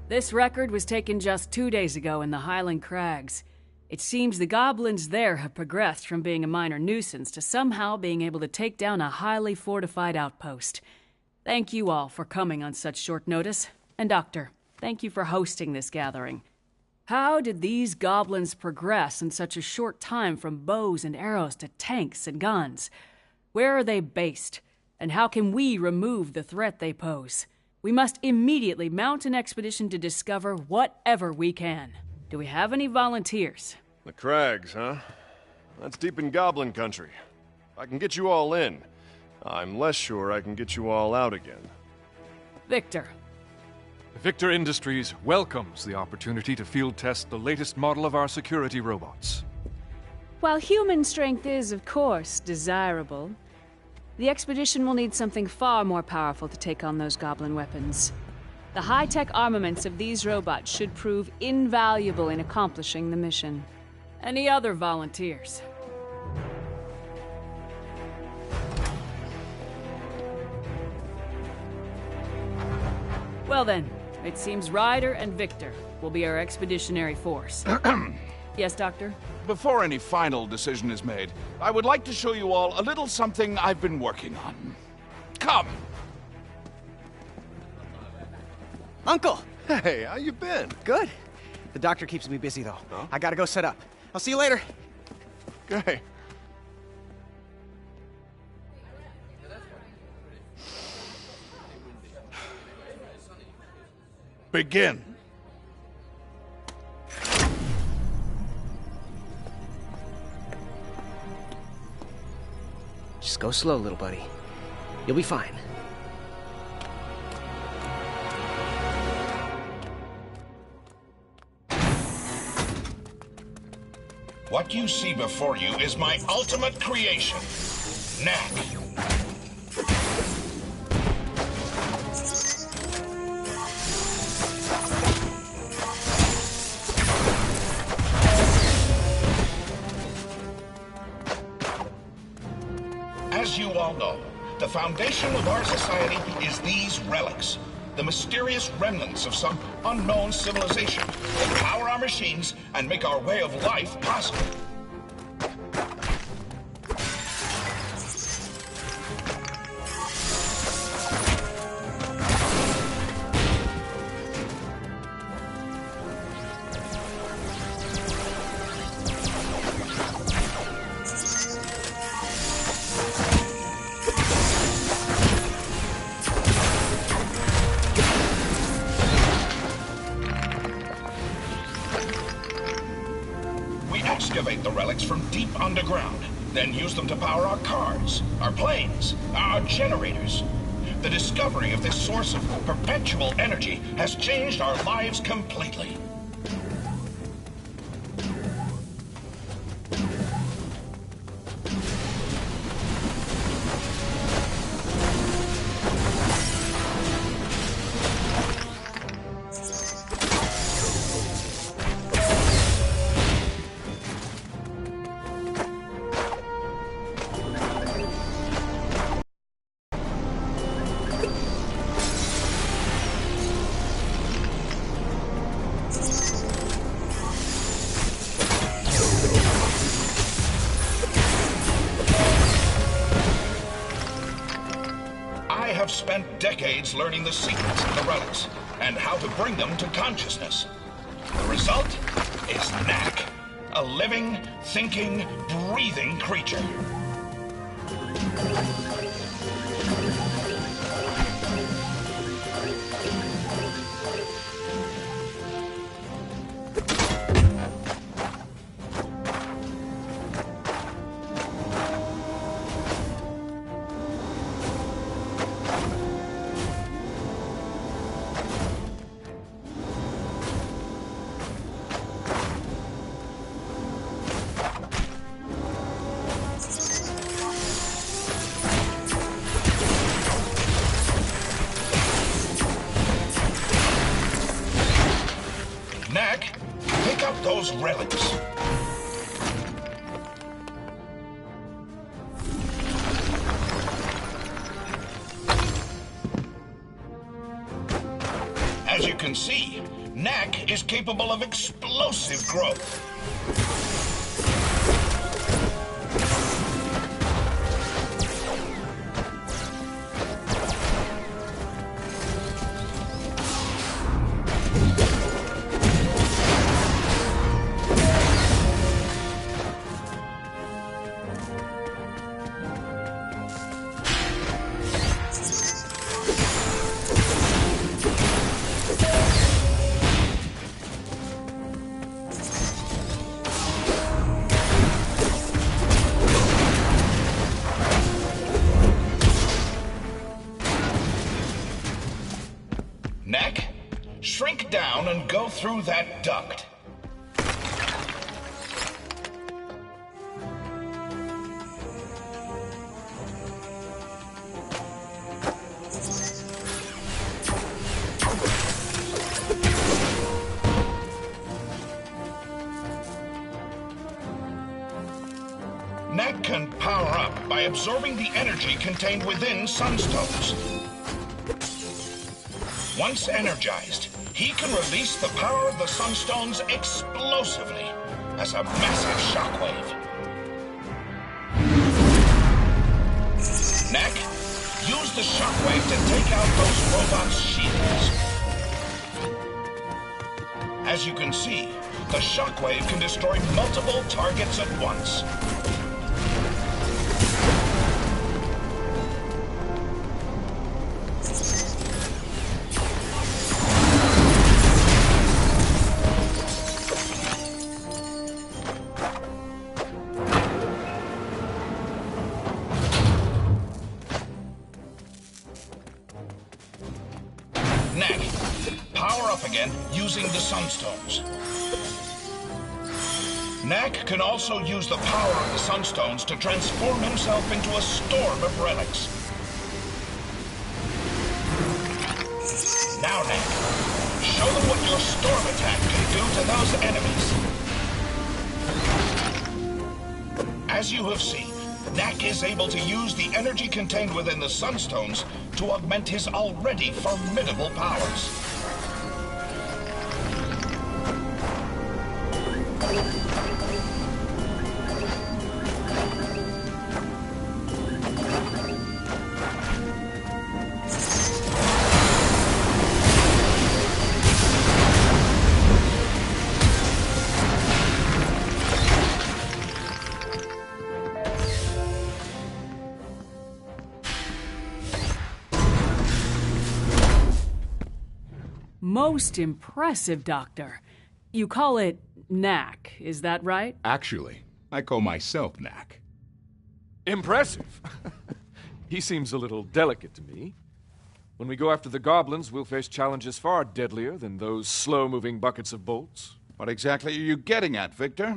This record was taken just 2 days ago in the Highland Crags. It seems the goblins there have progressed from being a minor nuisance to somehow being able to take down a highly fortified outpost. Thank you all for coming on such short notice. And Doctor, thank you for hosting this gathering. How did these goblins progress in such a short time from bows and arrows to tanks and guns? Where are they based? And how can we remove the threat they pose? We must immediately mount an expedition to discover whatever we can. Do we have any volunteers? The Crags, huh? That's deep in Goblin country. I can get you all in. I'm less sure I can get you all out again. Victor. Victor Industries welcomes the opportunity to field test the latest model of our security robots. While human strength is, of course, desirable, the expedition will need something far more powerful to take on those goblin weapons. The high-tech armaments of these robots should prove invaluable in accomplishing the mission. Any other volunteers? Well then, it seems Ryder and Victor will be our expeditionary force. Yes, Doctor? Before any final decision is made, I would like to show you all a little something I've been working on. Come! Uncle! Hey, how you been? Good. The doctor keeps me busy, though. Oh? I gotta go set up. I'll see you later. Okay. Begin. Just go slow, little buddy. You'll be fine. What you see before you is my ultimate creation, Knack. As you all know, the foundation of our society is these relics, the mysterious remnants of some unknown civilization that power our machines and make our way of life possible. Excavate the relics from deep underground, then use them to power our cars, our planes, our generators. The discovery of this source of perpetual energy has changed our lives completely. I have spent decades learning the secrets of the relics and how to bring them to consciousness. The result is Knack, a living, thinking, breathing creature. Knack, pick up those relics. As you can see, Knack is capable of explosive growth. Knack, shrink down and go through that duct. Knack can power up by absorbing the energy contained within sunstones. Once energized, he can release the power of the sunstones explosively as a massive shockwave. Knack, use the shockwave to take out those robots' shields. As you can see, the shockwave can destroy multiple targets at once. Knack, power up again using the sunstones. Knack can also use the power of the sunstones to transform himself into a storm of relics. Now, Knack, show them what your storm attack can do to those enemies. As you have seen, Knack is able to use the energy contained within the sunstones to augment his already formidable powers. Most impressive, Doctor. You call it Knack, is that right? Actually, I call myself Knack. Impressive. He seems a little delicate to me. When we go after the goblins, we'll face challenges far deadlier than those slow-moving buckets of bolts. What exactly are you getting at, Victor?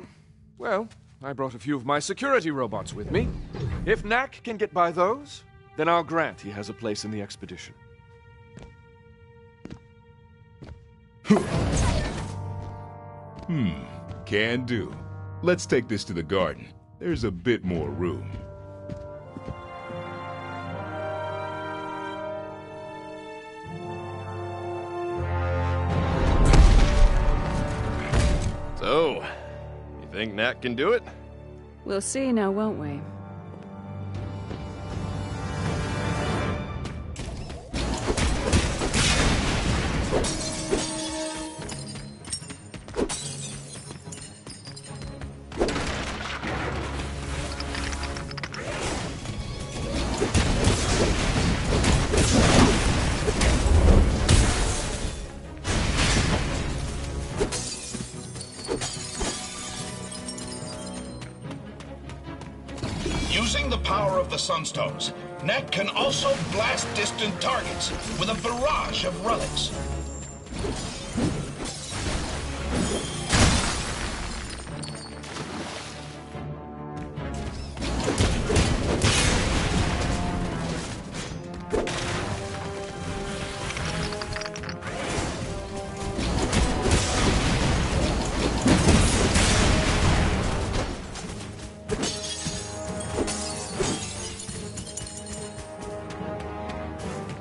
Well, I brought a few of my security robots with me. If Knack can get by those, then I'll grant he has a place in the expedition. Can do. Let's take this to the garden. There's a bit more room. So, you think Knack can do it? We'll see now, won't we? Using the power of the sunstones, Knack can also blast distant targets with a barrage of relics.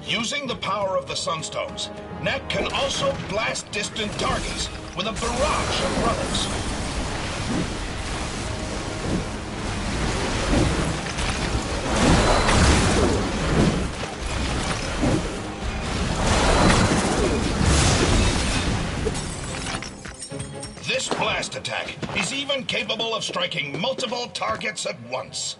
Using the power of the Sunstones, Knack can also blast distant targets with a barrage of relics. This blast attack is even capable of striking multiple targets at once.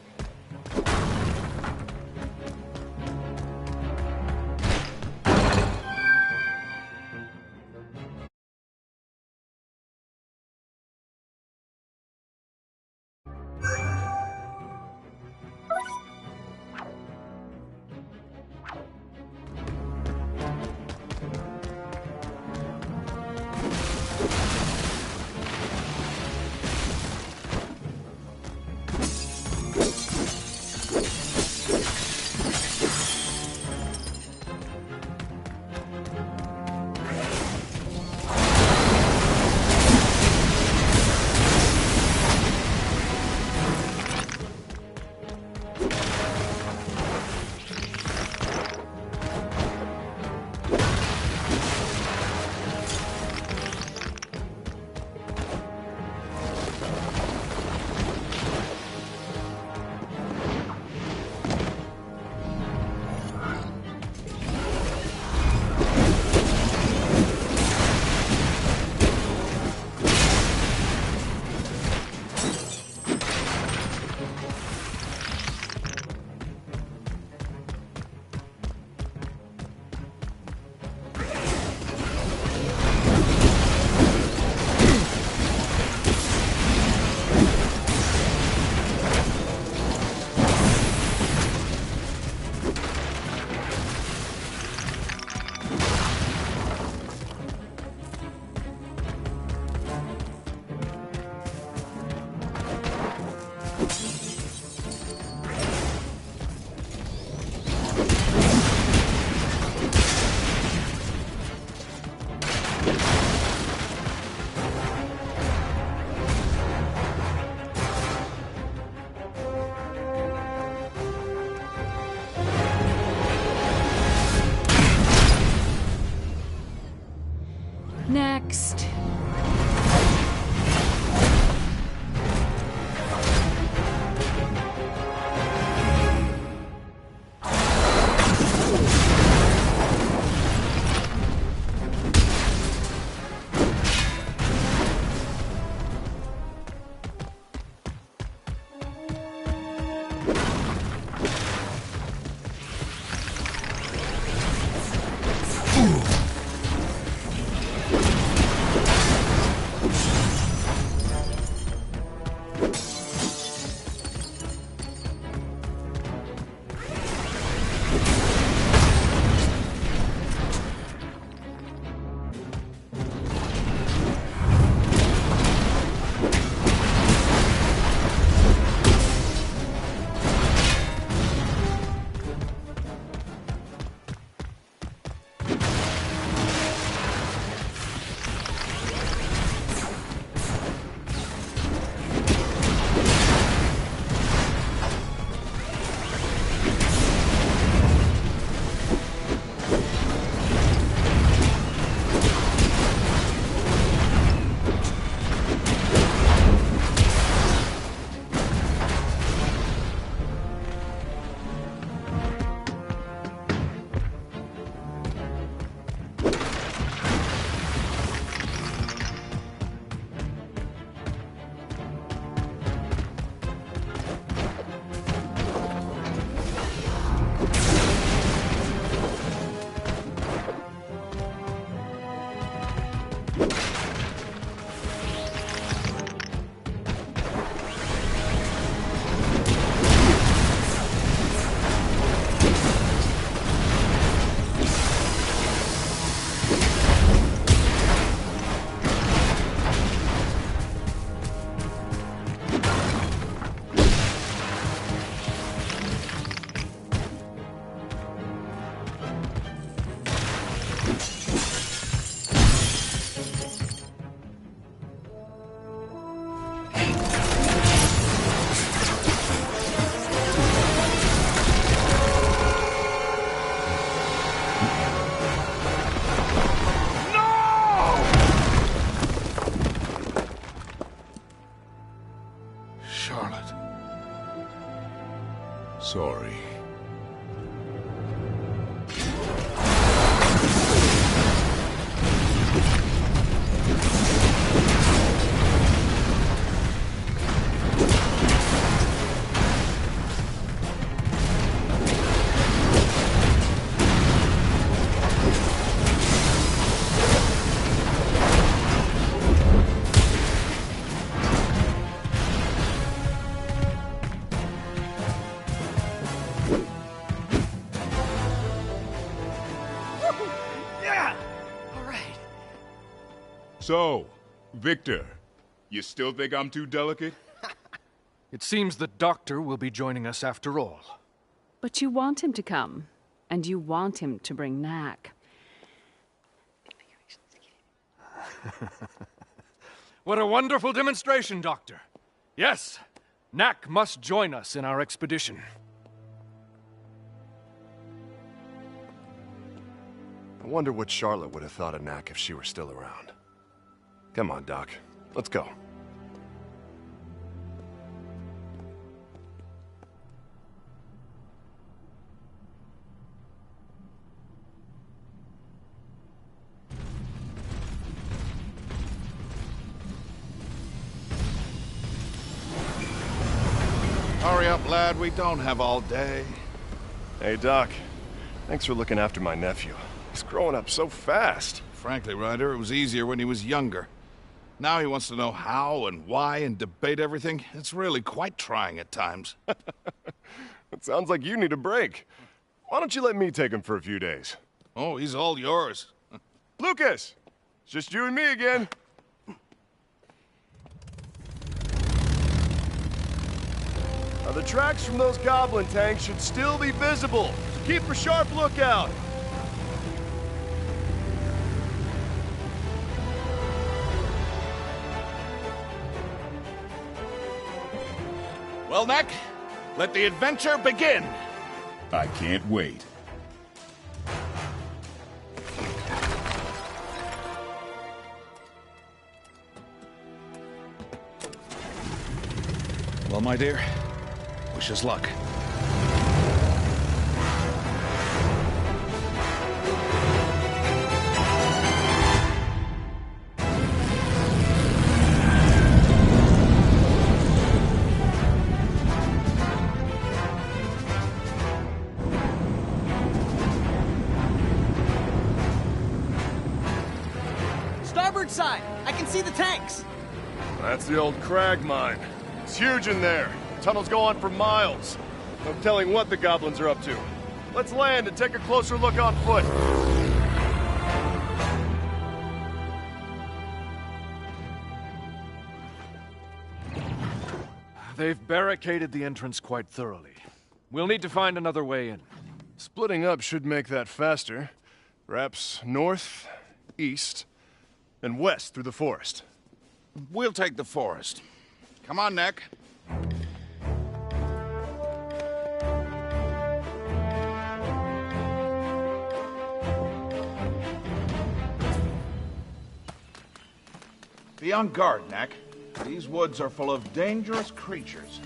Next. All right. So, Victor, you still think I'm too delicate? It seems the doctor will be joining us after all. But you want him to come, and you want him to bring Knack. What a wonderful demonstration, Doctor. Yes, Knack must join us in our expedition. I wonder what Charlotte would have thought of Knack if she were still around. Come on, Doc. Let's go. Hurry up, lad. We don't have all day. Hey, Doc. Thanks for looking after my nephew. He's growing up so fast. Frankly, Ryder, it was easier when he was younger. Now he wants to know how and why and debate everything. It's really quite trying at times. It sounds like you need a break. Why don't you let me take him for a few days? Oh, he's all yours. Lucas! It's just you and me again. Now, the tracks from those goblin tanks should still be visible, so keep a sharp lookout. Well, Knack, let the adventure begin. I can't wait. Well, my dear, wish us luck. Starboard side! I can see the tanks! That's the old crag mine. It's huge in there. Tunnels go on for miles. No telling what the goblins are up to. Let's land and take a closer look on foot. They've barricaded the entrance quite thoroughly. We'll need to find another way in. Splitting up should make that faster. Perhaps north, east, and west through the forest. We'll take the forest. Come on, Knack. Be on guard, Knack. These woods are full of dangerous creatures.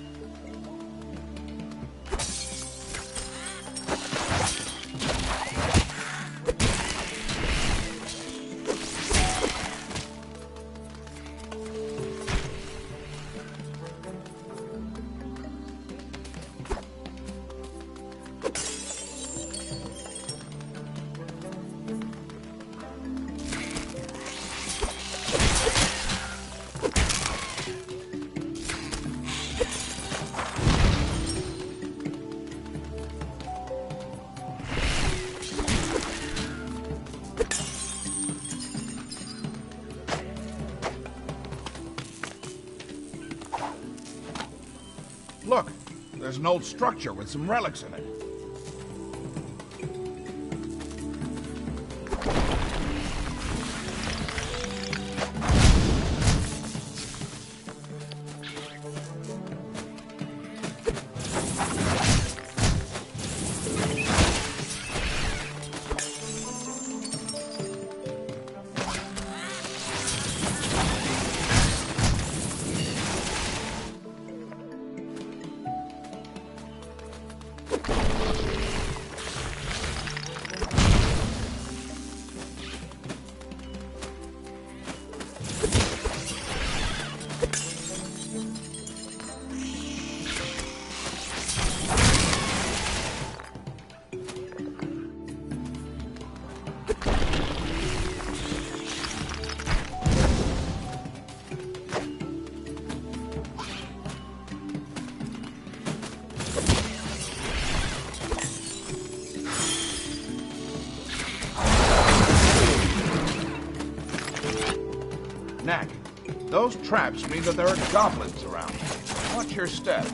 Look, there's an old structure with some relics in it. Knack, those traps mean that there are goblins around. Watch your step.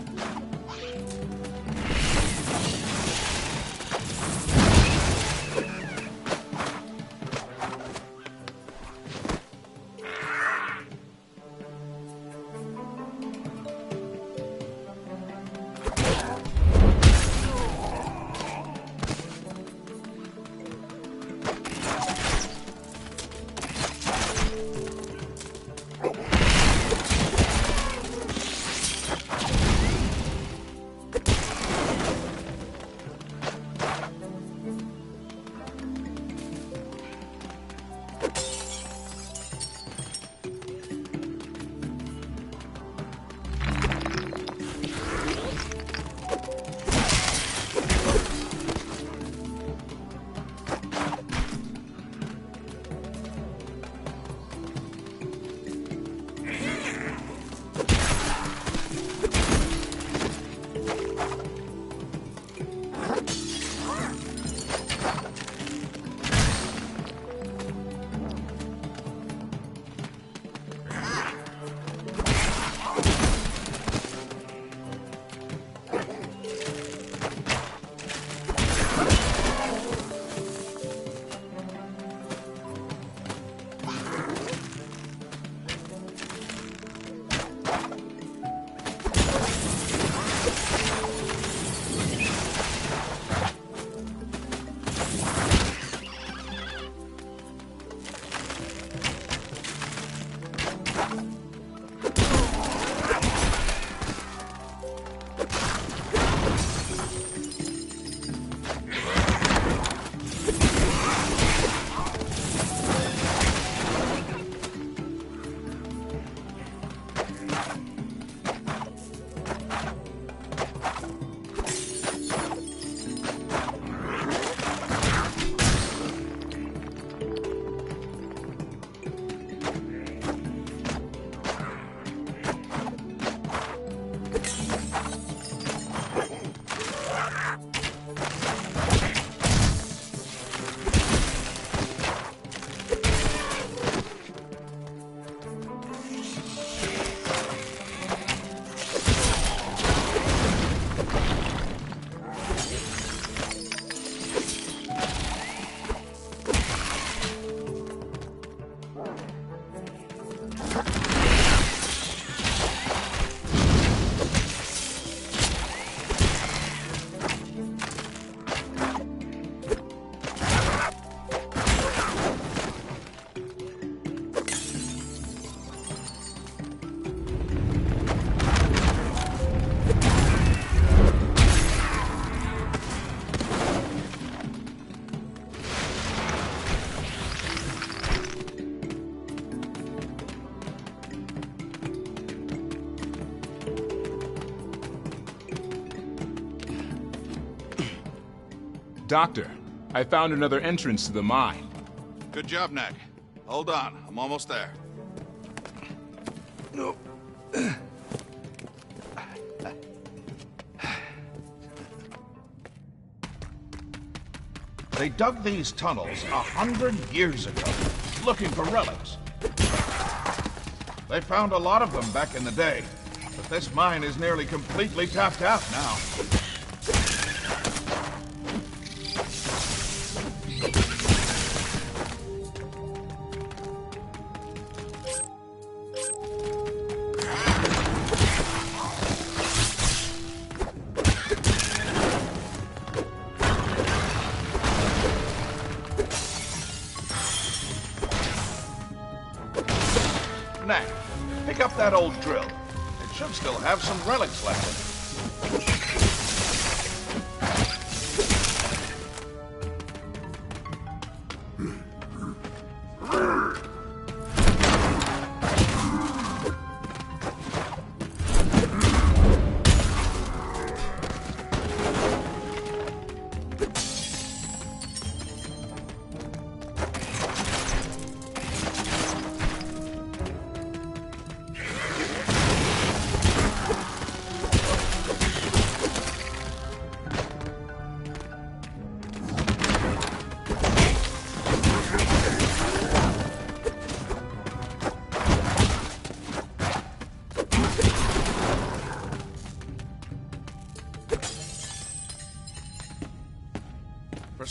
Doctor, I found another entrance to the mine. Good job, Knack. Hold on, I'm almost there. They dug these tunnels 100 years ago, looking for relics. They found a lot of them back in the day, but this mine is nearly completely tapped out now. Knack, pick up that old drill. It should still have some relics left in it.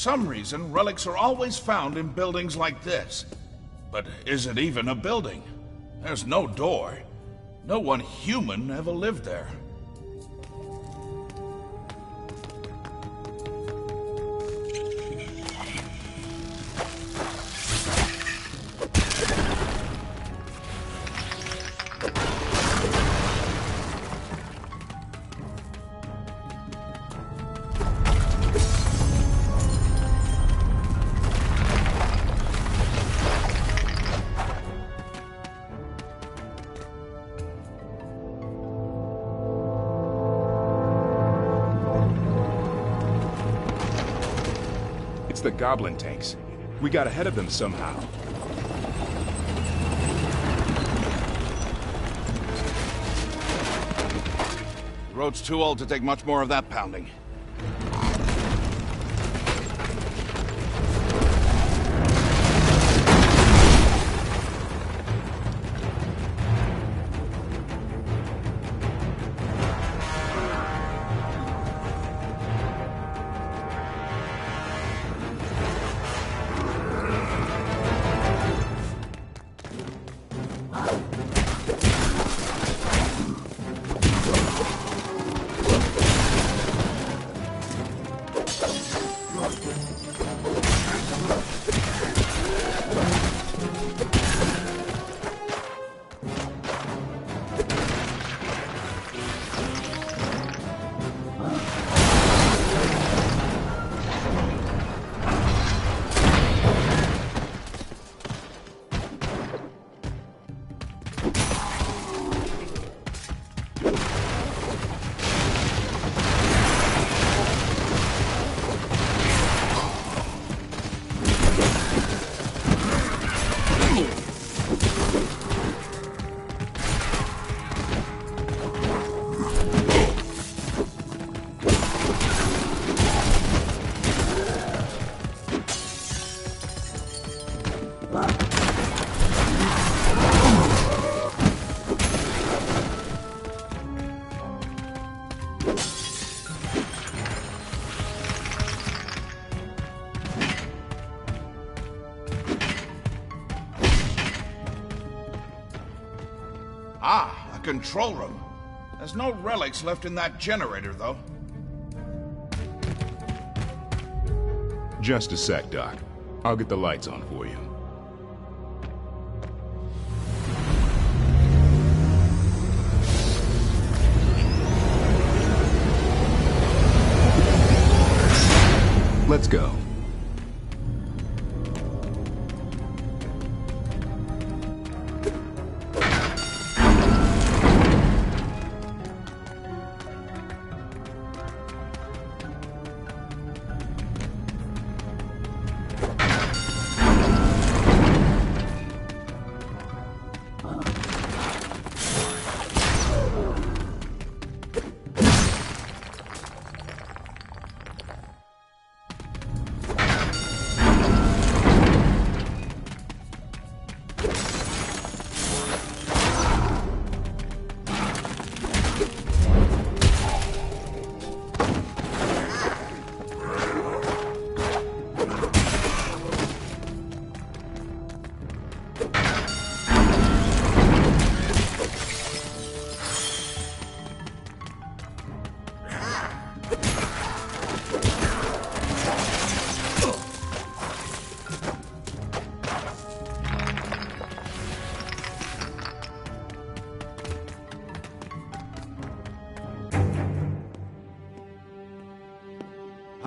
some reason, relics are always found in buildings like this. But is it even a building? There's no door. No one human ever lived there. The goblin tanks. We got ahead of them somehow. The road's too old to take much more of that pounding. Ah, a control room. There's no relics left in that generator, though. Just a sec, Doc. I'll get the lights on for you. Let's go.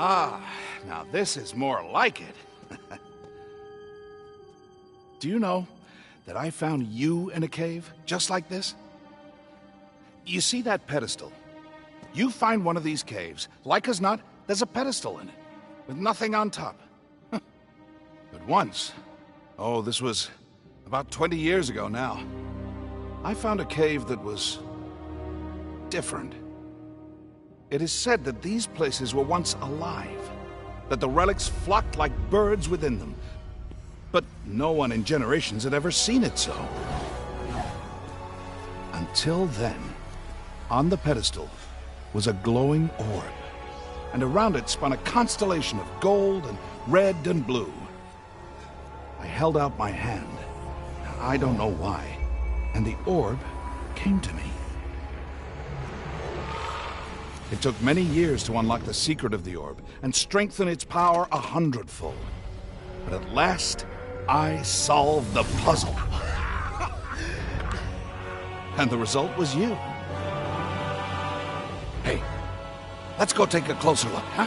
Ah, now this is more like it. Do you know that I found you in a cave just like this? You see that pedestal? You find one of these caves, like as not, there's a pedestal in it, with nothing on top. But once, oh, this was about 20 years ago now, I found a cave that was different. It is said that these places were once alive, that the relics flocked like birds within them. But no one in generations had ever seen it so. Until then, on the pedestal was a glowing orb. and around it spun a constellation of gold and red and blue. I held out my hand. I don't know why, and the orb came to me. It took many years to unlock the secret of the orb and strengthen its power 100-fold. But at last, I solved the puzzle. And the result was you. Hey, let's go take a closer look, huh?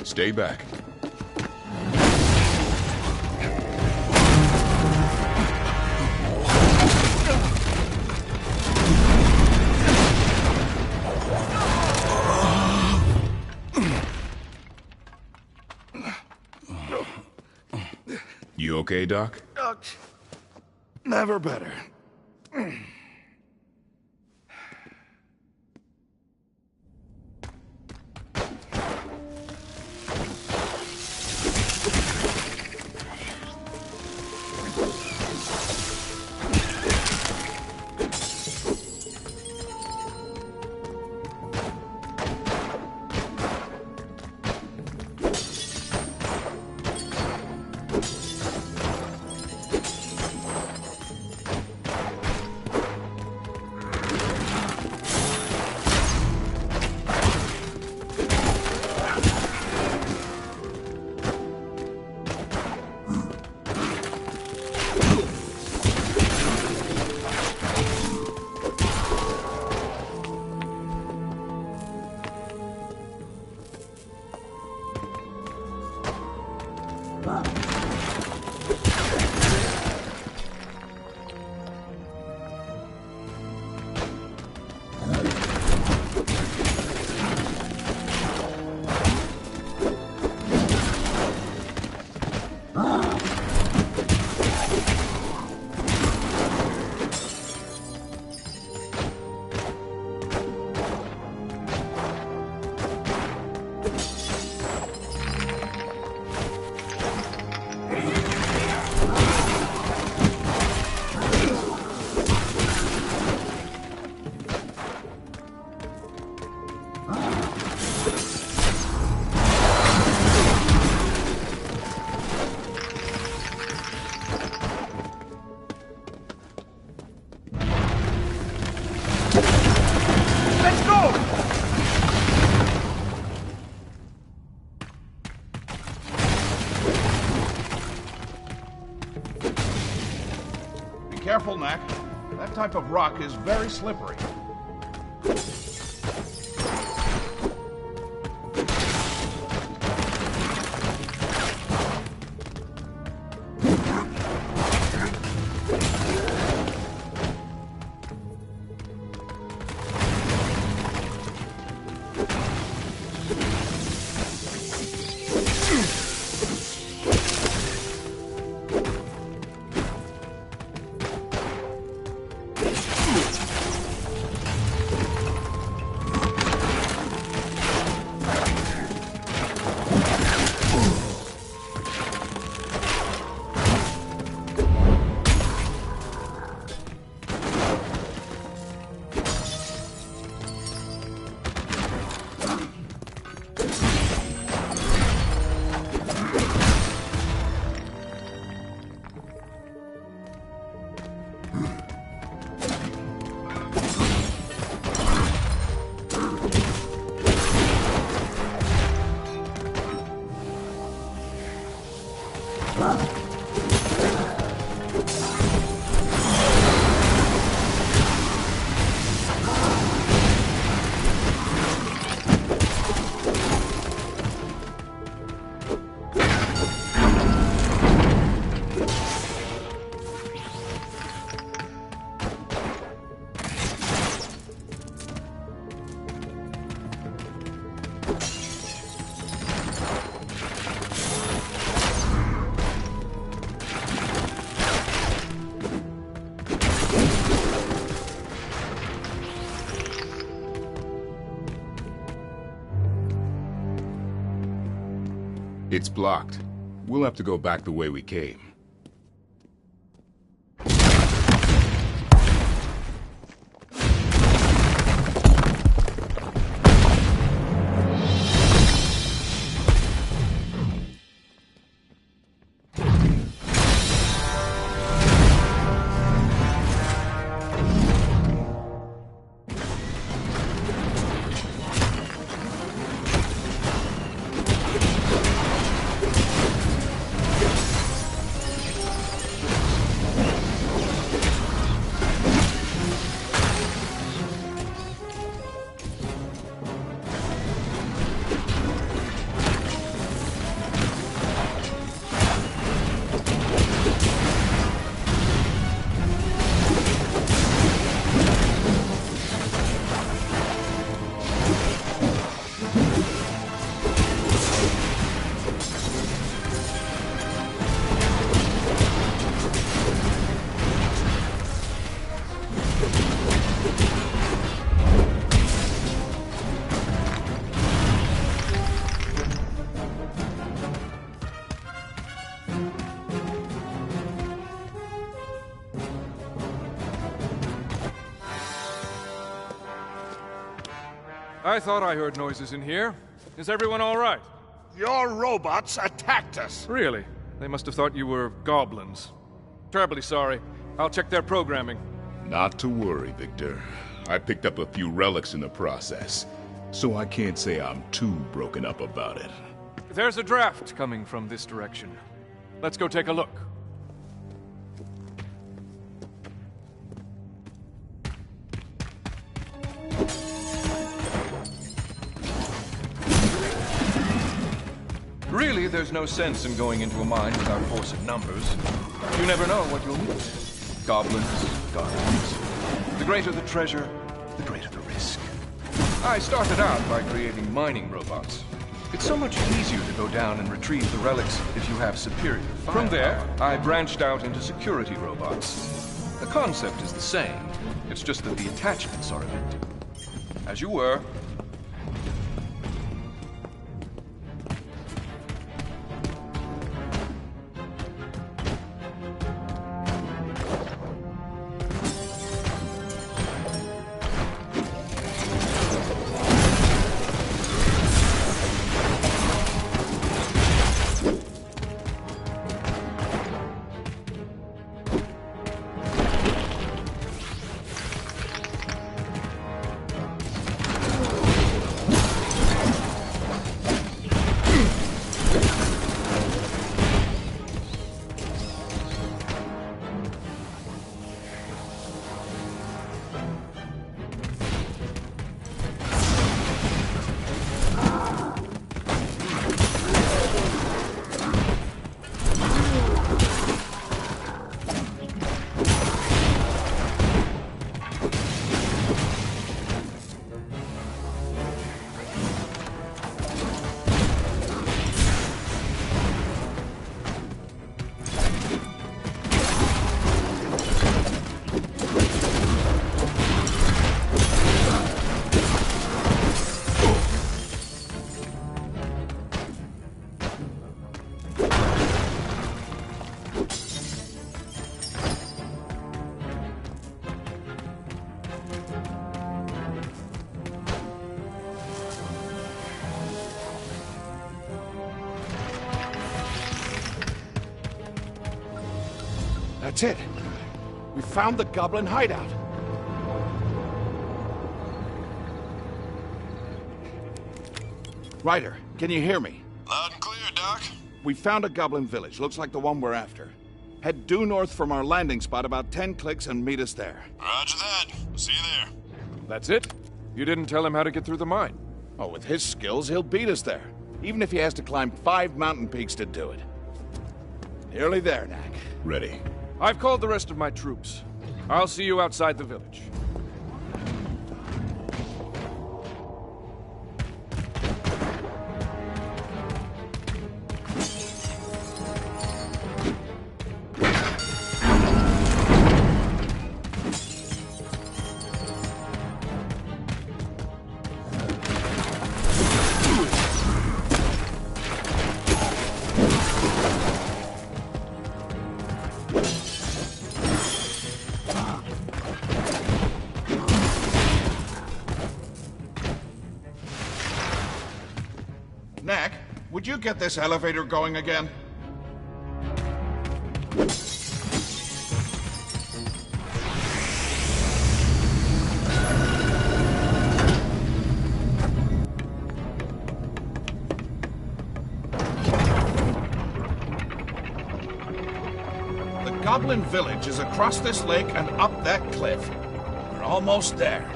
Stay back. You okay, Doc? Never better. Careful, Knack. That type of rock is very slippery. It's blocked. We'll have to go back the way we came. I thought I heard noises in here. Is everyone all right? Your robots attacked us. Really? They must have thought you were goblins. Terribly sorry. I'll check their programming. Not to worry, Victor. I picked up a few relics in the process, so I can't say I'm too broken up about it. There's a draft coming from this direction. Let's go take a look. Really, there's no sense in going into a mine without force of numbers. You never know what you'll meet. Goblins, guardians. The greater the treasure, the greater the risk. I started out by creating mining robots. It's so much easier to go down and retrieve the relics if you have superior firepower. From there, I branched out into security robots. The concept is the same. It's just that the attachments are a bit different. As you were. That's it. We found the goblin hideout. Ryder, can you hear me? Loud and clear, Doc. We found a goblin village. Looks like the one we're after. Head due north from our landing spot about 10 clicks and meet us there. Roger that. See you there. That's it? You didn't tell him how to get through the mine. Oh, with his skills, he'll beat us there. Even if he has to climb 5 mountain peaks to do it. Nearly there, Knack. Ready. I've called the rest of my troops. I'll see you outside the village. Knack, would you get this elevator going again? The Goblin Village is across this lake and up that cliff. We're almost there.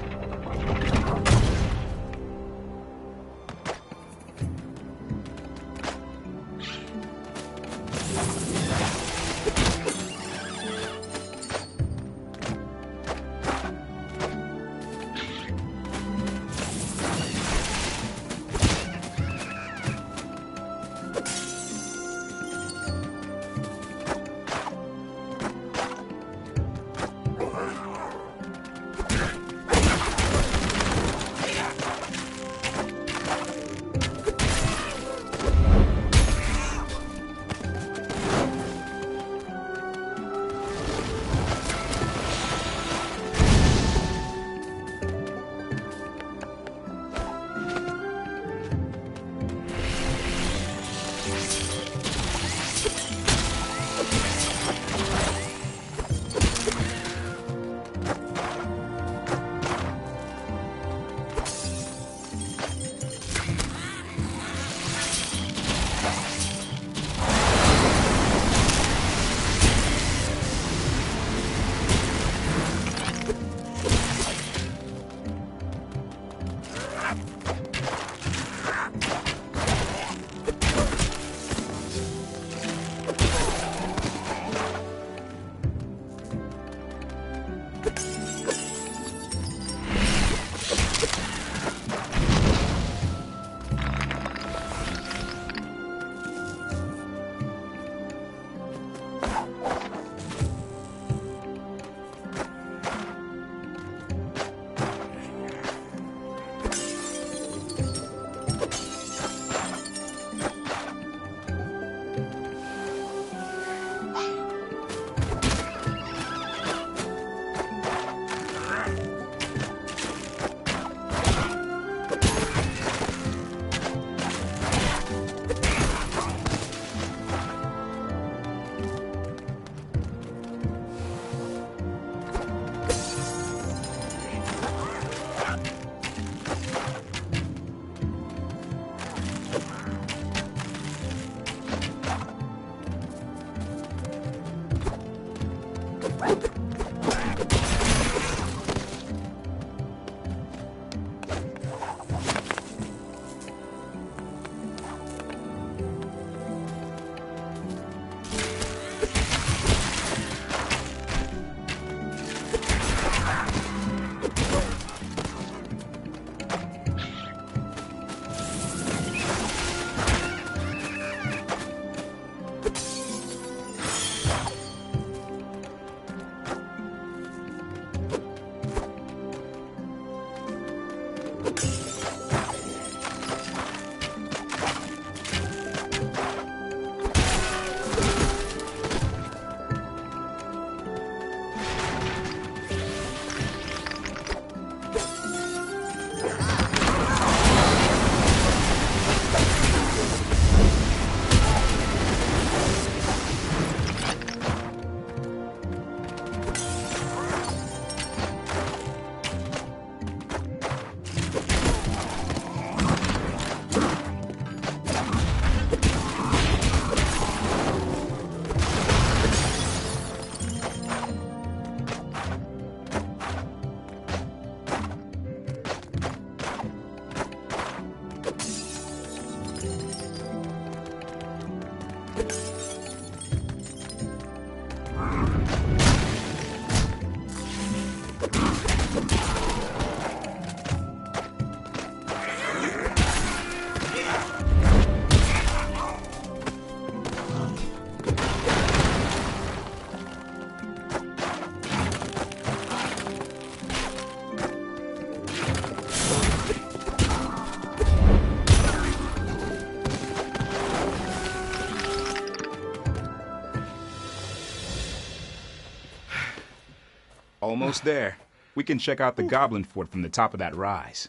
Almost there. We can check out the Goblin Fort from the top of that rise.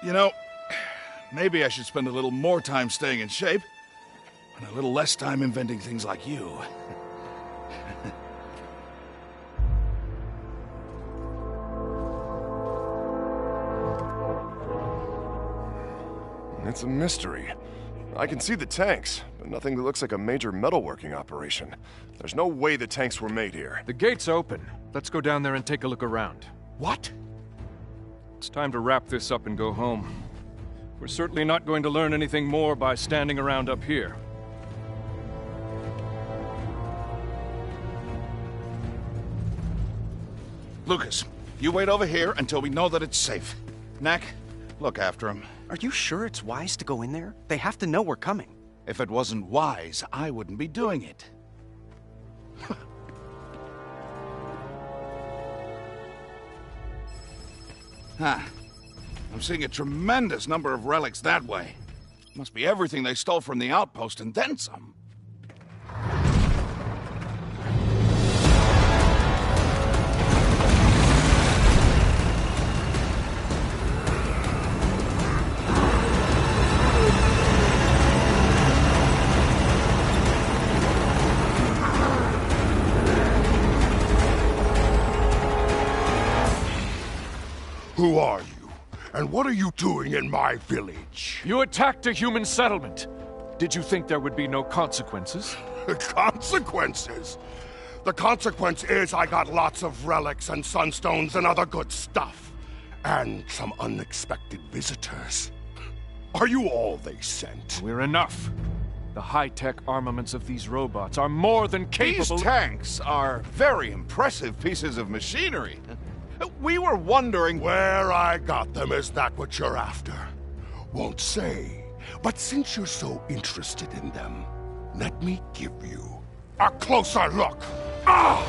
You know, Maybe I should spend a little more time staying in shape, and a little less time inventing things like you. It's a mystery. I can see the tanks, but nothing that looks like a major metalworking operation. There's no way the tanks were made here. The gate's open. Let's go down there and take a look around. What? It's time to wrap this up and go home. We're certainly not going to learn anything more by standing around up here. Lucas, you wait over here until we know that it's safe. Knack, look after him. Are you sure it's wise to go in there? They have to know we're coming. If it wasn't wise, I wouldn't be doing it. Huh. I'm seeing a tremendous number of relics that way. Must be everything they stole from the outpost and then some. Who are you? And what are you doing in my village? You attacked a human settlement. Did you think there would be no consequences? Consequences? The consequence is I got lots of relics and sunstones and other good stuff. And some unexpected visitors. Are you all they sent? We're enough. The high-tech armaments of these robots are more than capable... These tanks are very impressive pieces of machinery. We were wondering... Where I got them, is that what you're after? Won't say. But since you're so interested in them, let me give you a closer look. Ah!